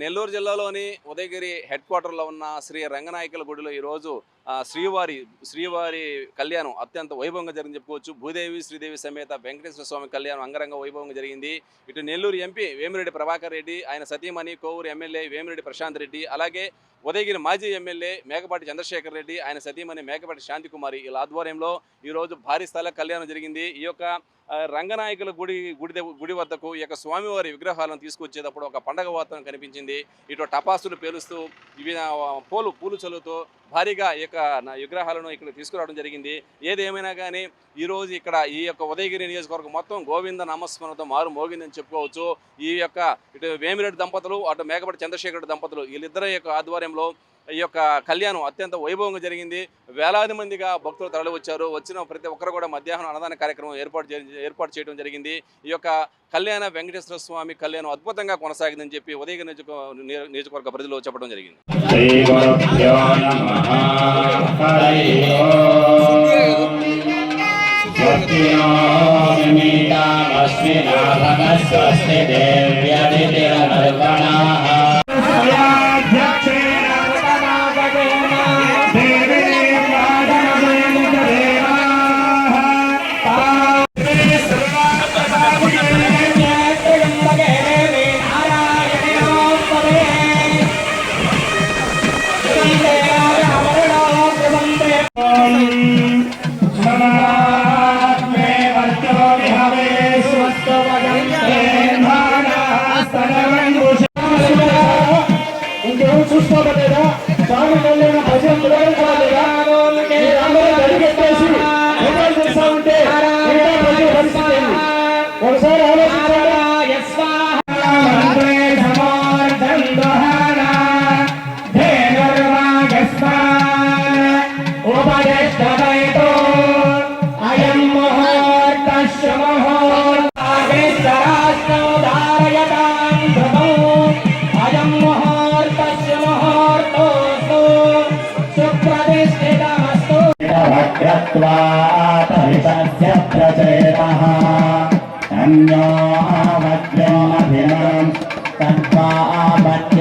నెల్లూరు జిల్లాలోని ఉదయగిరి హెడ్ క్వార్టర్లో ఉన్న శ్రీ రంగనాయకుల గుడిలో ఈరోజు శ్రీవారి కళ్యాణం అత్యంత వైభవంగా జరిగింది చెప్పుకోవచ్చు. భూదేవి శ్రీదేవి సమేత వెంకటేశ్వర స్వామి కళ్యాణం అంగరంగ వైభవంగా జరిగింది. ఇటు నెల్లూరు ఎంపీ వేమిరెడ్డి ప్రభాకర్ రెడ్డి, ఆయన సతీమణి కోవూరు ఎమ్మెల్యే వేమిరెడ్డి ప్రశాంత్ రెడ్డి, అలాగే ఉదయగిరి మాజీ ఎమ్మెల్యే మేకపాటి చంద్రశేఖర్ రెడ్డి, ఆయన సతీమణి మేకపాటి శాంతికుమారి వీళ్ళ ఆధ్వర్యంలో ఈరోజు భారీ స్థాయిలో కళ్యాణం జరిగింది. ఈ యొక్క రంగనాయకుల గుడి వద్దకు ఈ యొక్క స్వామివారి విగ్రహాలను తీసుకొచ్చేటప్పుడు ఒక పండగ వాతావరణం కనిపించింది. ఇటు టపాసులు పేలుస్తూ ఇవి పూలు చల్లుతూ భారీగా ఈ యొక్క విగ్రహాలను ఇక్కడ తీసుకురావడం జరిగింది. ఏదేమైనా కానీ ఈరోజు ఇక్కడ ఈ యొక్క ఉదయగిరి నియోజకవర్గం మొత్తం గోవింద నామస్మరణతో మారు మోగిందని చెప్పుకోవచ్చు. ఈ యొక్క ఇటు వేమిరెడ్డి దంపతులు, అటు మేకపాటి చంద్రశేఖర్ దంపతులు వీళ్ళిద్దరి యొక్క ఆధ్వర్యంలో ఈ యొక్క కళ్యాణం అత్యంత వైభవంగా జరిగింది. వేలాది మందిగా భక్తులు తరలి వచ్చారు. వచ్చిన ప్రతి ఒక్కరు కూడా మధ్యాహ్నం అన్నదాన కార్యక్రమం ఏర్పాటు చేయడం జరిగింది. ఈ యొక్క కళ్యాణ వెంకటేశ్వర స్వామి కళ్యాణం అద్భుతంగా కొనసాగిందని చెప్పి ఉదయగిరి నియోజకవర్గ ప్రజలు చెప్పడం జరిగింది. చూసుకోబట్టేదా స్వామి కళ్యాణ భజన ఉంటే ఒకసారి ఆలోచించాలి. अन्यो वज्रमभिनां तत्त्वा